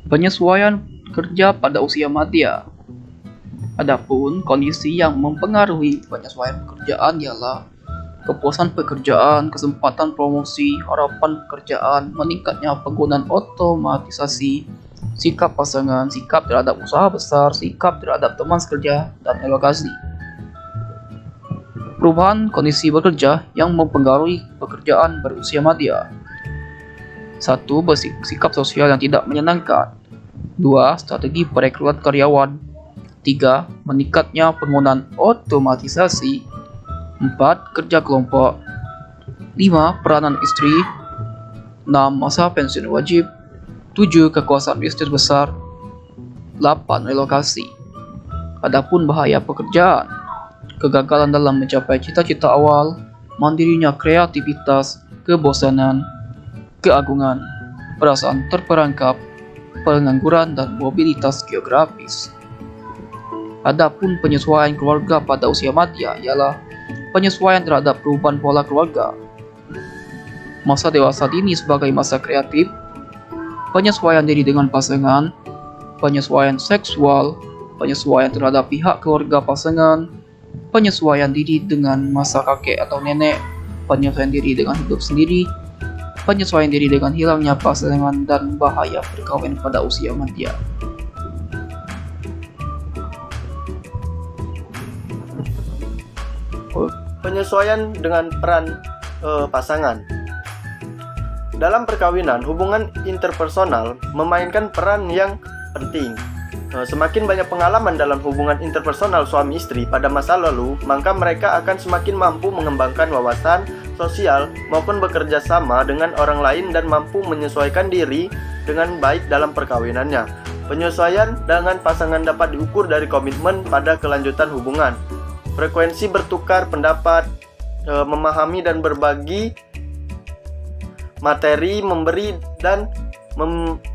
Penyesuaian kerja pada usia madya. Adapun kondisi yang mempengaruhi penyesuaian pekerjaan ialah kepuasan pekerjaan, kesempatan promosi, harapan pekerjaan, meningkatnya penggunaan otomatisasi, sikap pasangan, sikap terhadap usaha besar, sikap terhadap teman sekerja, dan relokasi. Perubahan kondisi bekerja yang mempengaruhi pekerjaan berusia madya. 1. Bersikap sosial yang tidak menyenangkan. 2. Strategi perekrutan karyawan. 3. Meningkatnya penggunaan otomatisasi. 4. Kerja kelompok. 5. Peranan istri. 6. Masa pensiun wajib. 7. Kekuasaan bisnis besar. 8. Relokasi. Adapun bahaya pekerjaan: kegagalan dalam mencapai cita-cita awal, mandirinya kreativitas, kebosanan, keagungan, perasaan terperangkap, pengangguran, dan mobilitas geografis. Adapun penyesuaian keluarga pada usia madya ialah penyesuaian terhadap perubahan pola keluarga. Masa dewasa dini sebagai masa kreatif, penyesuaian diri dengan pasangan, penyesuaian seksual, penyesuaian terhadap pihak keluarga pasangan, penyesuaian diri dengan masa kakek atau nenek, penyesuaian diri dengan hidup sendiri, penyesuaian diri dengan hilangnya pasangan, dan bahaya perkawinan pada usia madya. Penyesuaian dengan peran pasangan. Dalam perkawinan, hubungan interpersonal memainkan peran yang penting. Semakin banyak pengalaman dalam hubungan interpersonal suami istri pada masa lalu, maka mereka akan semakin mampu mengembangkan wawasan sosial maupun bekerja sama dengan orang lain dan mampu menyesuaikan diri dengan baik dalam perkawinannya. Penyesuaian dengan pasangan dapat diukur dari komitmen pada kelanjutan hubungan, frekuensi bertukar pendapat, memahami dan berbagi materi, memberi dan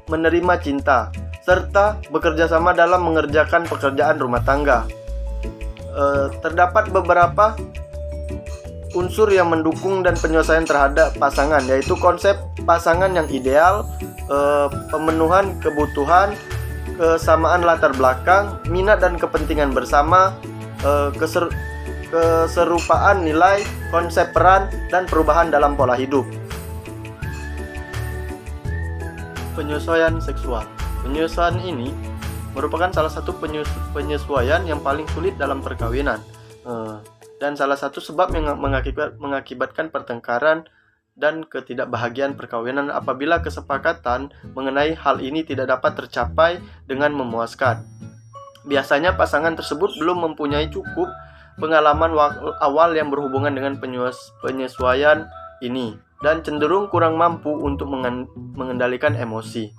menerima cinta, serta bekerja sama dalam mengerjakan pekerjaan rumah tangga. Terdapat beberapa unsur yang mendukung dan penyesuaian terhadap pasangan, yaitu konsep pasangan yang ideal, pemenuhan kebutuhan, kesamaan latar belakang, minat dan kepentingan bersama, keserupaan nilai, konsep peran, dan perubahan dalam pola hidup. Penyesuaian seksual. Penyesuaian ini merupakan salah satu penyesuaian yang paling sulit dalam perkawinan, dan salah satu sebab yang mengakibatkan pertengkaran dan ketidakbahagiaan perkawinan apabila kesepakatan mengenai hal ini tidak dapat tercapai dengan memuaskan. Biasanya pasangan tersebut belum mempunyai cukup pengalaman awal yang berhubungan dengan penyesuaian ini dan cenderung kurang mampu untuk mengendalikan emosi.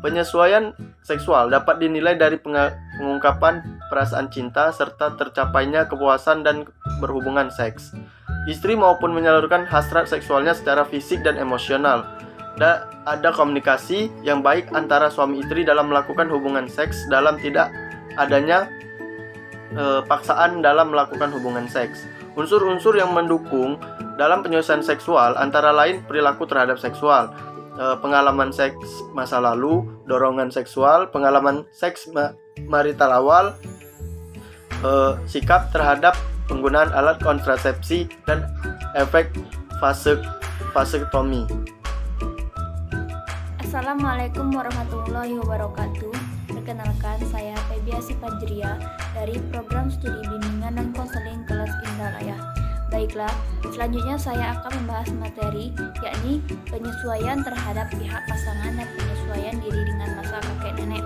Penyesuaian seksual dapat dinilai dari pengungkapan perasaan cinta serta tercapainya kepuasan dan berhubungan seks. Istri maupun menyalurkan hasrat seksualnya secara fisik dan emosional. Ada komunikasi yang baik antara suami istri dalam melakukan hubungan seks dalam tidak adanya paksaan dalam melakukan hubungan seks. Unsur-unsur yang mendukung dalam penyelesaian seksual antara lain perilaku terhadap seksual, pengalaman seks masa lalu, dorongan seksual, pengalaman seks marital awal, sikap terhadap penggunaan alat kontrasepsi, dan efek vasektomi. Assalamualaikum warahmatullahi wabarakatuh. Perkenalkan, saya Febiasi Fajria dari Program Studi Bimbingan dan Konseling Kelas Indaraya. Baiklah, selanjutnya saya akan membahas materi, yakni penyesuaian terhadap pihak pasangan dan penyesuaian diri dengan masa kakek nenek.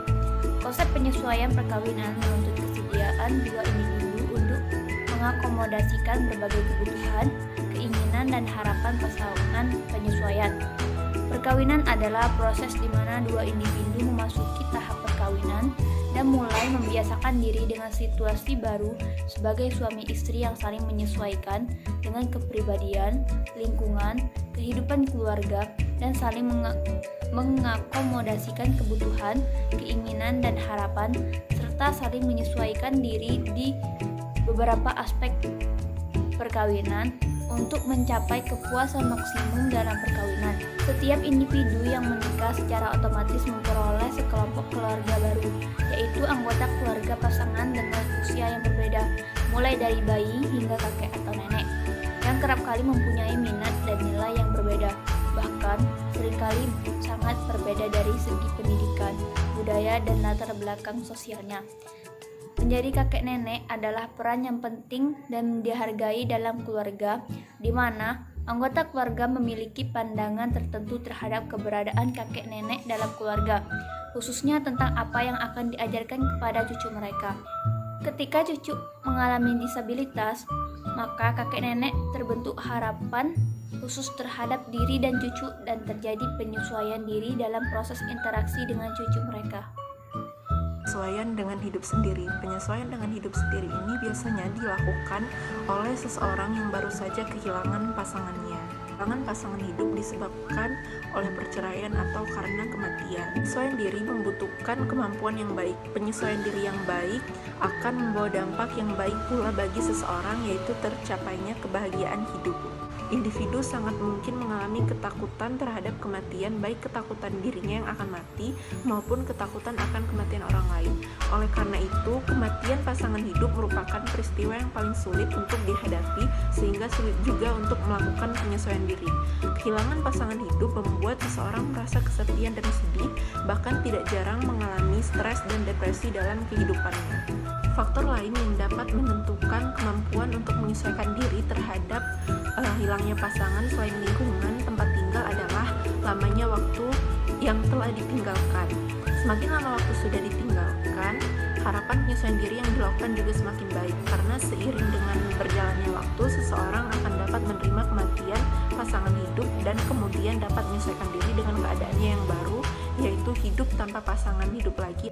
Konsep penyesuaian perkawinan menuntut kesediaan dua individu untuk mengakomodasikan berbagai kebutuhan, keinginan, dan harapan pasangan penyesuaian. Perkawinan adalah proses di mana dua individu memasuki tahap perkawinan dan mulai membiasakan diri dengan situasi baru sebagai suami istri yang saling menyesuaikan dengan kepribadian, lingkungan, kehidupan keluarga, dan saling mengakomodasikan kebutuhan, keinginan, dan harapan, serta saling menyesuaikan diri di beberapa aspek perkawinan, untuk mencapai kepuasan maksimum dalam perkawinan. Setiap individu yang menikah secara otomatis memperoleh sekelompok keluarga baru, yaitu anggota keluarga pasangan dengan usia yang berbeda, mulai dari bayi hingga kakek atau nenek, yang kerap kali mempunyai minat dan nilai yang berbeda, bahkan seringkali sangat berbeda dari segi pendidikan, budaya, dan latar belakang sosialnya. Menjadi kakek nenek adalah peran yang penting dan dihargai dalam keluarga, di mana anggota keluarga memiliki pandangan tertentu terhadap keberadaan kakek nenek dalam keluarga, khususnya tentang apa yang akan diajarkan kepada cucu mereka. Ketika cucu mengalami disabilitas, maka kakek nenek terbentuk harapan khusus terhadap diri dan cucu dan terjadi penyesuaian diri dalam proses interaksi dengan cucu mereka. Penyesuaian dengan hidup sendiri. Penyesuaian dengan hidup sendiri ini biasanya dilakukan oleh seseorang yang baru saja kehilangan pasangannya. Kehilangan pasangan hidup disebabkan oleh perceraian atau karena kematian. Penyesuaian diri membutuhkan kemampuan yang baik. Penyesuaian diri yang baik akan membawa dampak yang baik pula bagi seseorang, yaitu tercapainya kebahagiaan hidup. Individu sangat mungkin mengalami ketakutan terhadap kematian, baik ketakutan dirinya yang akan mati maupun ketakutan akan kematian orang lain. Oleh karena itu, kematian pasangan hidup merupakan peristiwa yang paling sulit untuk dihadapi, sehingga sulit juga untuk melakukan penyesuaian diri. Kehilangan pasangan hidup membuat seseorang merasa kesepian dan sedih, bahkan tidak jarang mengalami stres dan depresi dalam kehidupannya. Faktor lain yang dapat menentukan kemampuan untuk menyesuaikan diri terhadap hilangnya pasangan selain lingkungan tempat tinggal adalah lamanya waktu yang telah ditinggalkan. Semakin lama waktu sudah ditinggalkan, harapan penyesuaian diri yang dilakukan juga semakin baik, karena seiring dengan berjalannya waktu, seseorang akan dapat menerima kematian pasangan hidup dan kemudian dapat menyesuaikan diri dengan keadaannya yang baru, yaitu hidup tanpa pasangan hidup lagi.